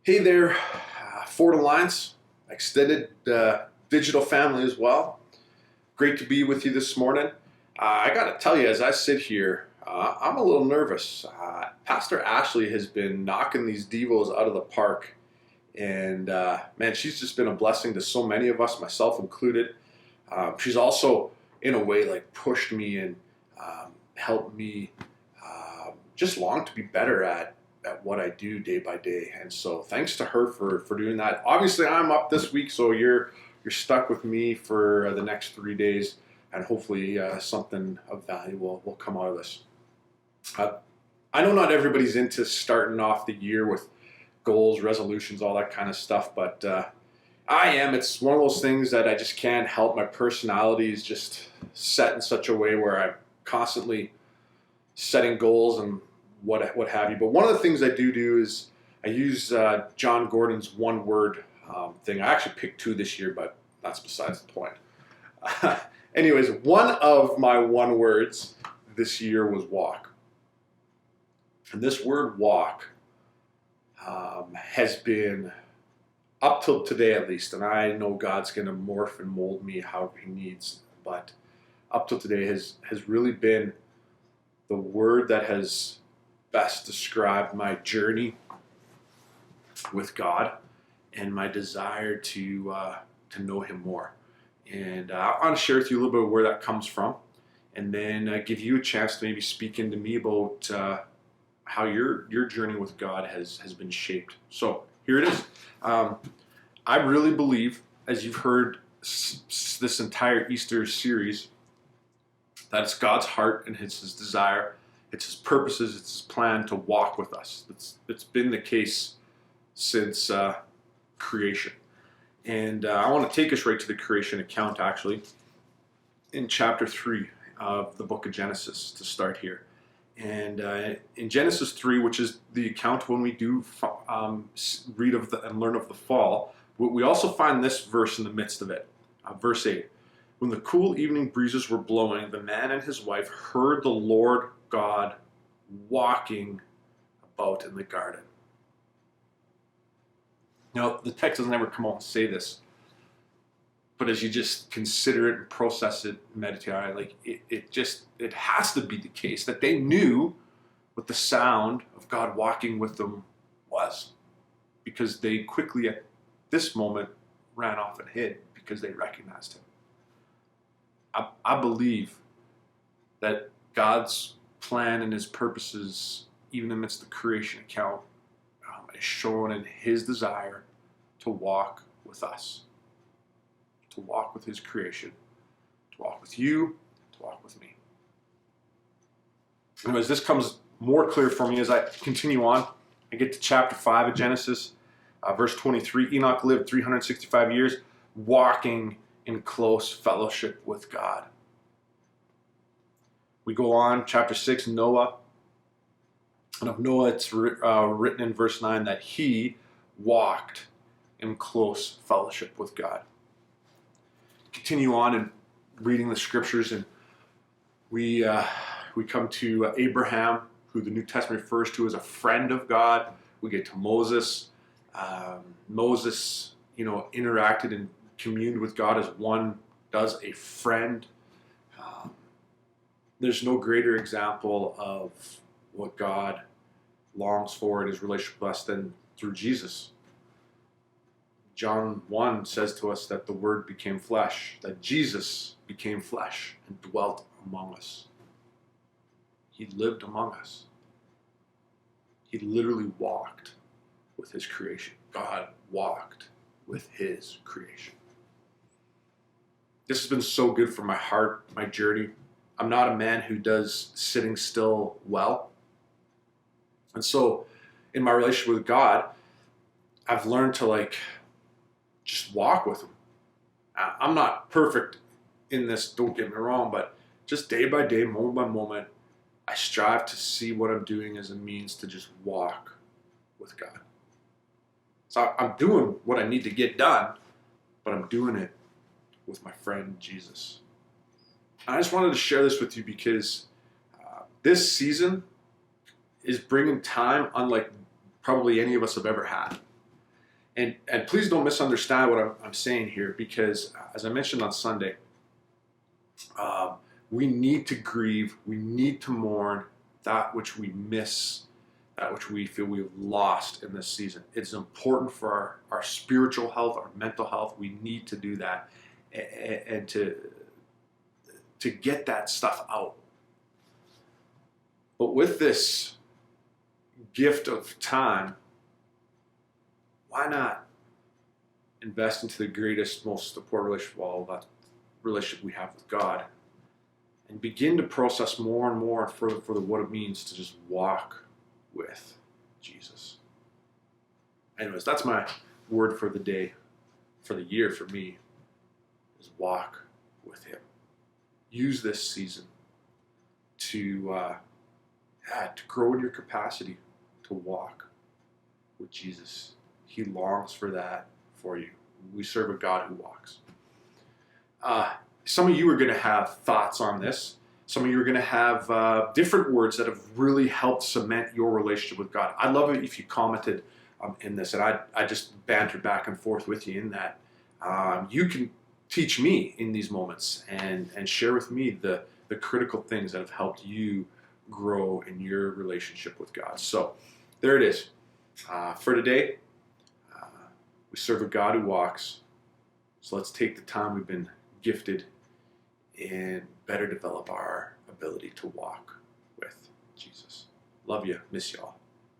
Hey there, Ford Alliance, extended digital family as well. Great to be with you this morning. I got to tell you, as I sit here, I'm a little nervous. Pastor Ashley has been knocking these Devos out of the park, and man, she's just been a blessing to so many of us, myself included. She's also, in a way, like pushed me and helped me just long to be better at what I do day by day. And so thanks to her for doing that. Obviously I'm up this week, so you're stuck with me for the next 3 days, and hopefully something of value will come out of this. I know not everybody's into starting off the year with goals, resolutions, all that kind of stuff, but I am. It's one of those things that I just can't help. My personality is just set in such a way where I'm constantly setting goals and what have you. But one of the things I do is I use John Gordon's one word thing. I actually picked two this year, but that's besides the point. Anyways, one of my one words this year was walk. And this word walk has been, up till today at least, and I know God's going to morph and mold me however he needs, but up till today has really been the word that has best described my journey with God and my desire to know him more. And I want to share with you a little bit of where that comes from, and then give you a chance to maybe speak into me about how your journey with God has been shaped. So here it is. I really believe, as you've heard this entire Easter series, that it's God's heart and it's his desire, it's his purposes, it's his plan to walk with us. It's been the case since creation. And I want to take us right to the creation account, actually, in chapter 3 of the book of Genesis to start here. And in Genesis 3, which is the account when we do read of and learn of the fall, we also find this verse in the midst of it. Verse 8, when the cool evening breezes were blowing, the man and his wife heard the Lord God walking about in the garden. Now, the text doesn't ever come out and say this, but as you just consider it and process it, meditate on it, like it has to be the case that they knew what the sound of God walking with them was, because they quickly at this moment ran off and hid because they recognized him. I believe that God's plan and his purposes, even amidst the creation account, is shown in his desire to walk with us, to walk with his creation, to walk with you, to walk with me. Anyways, this comes more clear for me as I continue on. I get to chapter 5 of Genesis, verse 23. Enoch lived 365 years walking in close fellowship with God. We go on, chapter 6, Noah. And of Noah, it's written in verse 9 that he walked in close fellowship with God. Continue on in reading the scriptures, and we come to Abraham, who the New Testament refers to as a friend of God. We get to Moses. Moses, interacted and communed with God as one does a friend. There's no greater example of what God longs for in his relationship with us than through Jesus. John 1 says to us that the Word became flesh, that Jesus became flesh and dwelt among us. He lived among us. He literally walked with his creation. God walked with his creation. This has been so good for my heart, my journey. I'm not a man who does sitting still well. And so in my relationship with God, I've learned to just walk with him. I'm not perfect in this, don't get me wrong, but just day by day, moment by moment, I strive to see what I'm doing as a means to just walk with God. So I'm doing what I need to get done, but I'm doing it with my friend Jesus. And I just wanted to share this with you because this season is bringing time unlike probably any of us have ever had. And please don't misunderstand what I'm saying here, because as I mentioned on Sunday, we need to grieve, we need to mourn that which we miss, that which we feel we've lost in this season. It's important for our spiritual health, our mental health. We need to do that, and to get that stuff out. But with this gift of time, why not invest into the greatest, most important relationship of all, that relationship we have with God, and begin to process more and more for what it means to just walk with Jesus. Anyways, that's my word for the day, for the year for me, is walk with Him. Use this season to grow in your capacity to walk with Jesus. He longs for that for you. We serve a God who walks. Some of you are going to have thoughts on this. Some of you are going to have different words that have really helped cement your relationship with God. I'd love it if you commented in this, and I just bantered back and forth with you in that. You can teach me in these moments and share with me the critical things that have helped you grow in your relationship with God. So there it is. For today, we serve a God who walks. So let's take the time we've been gifted and better develop our ability to walk with Jesus. Love you. Miss y'all.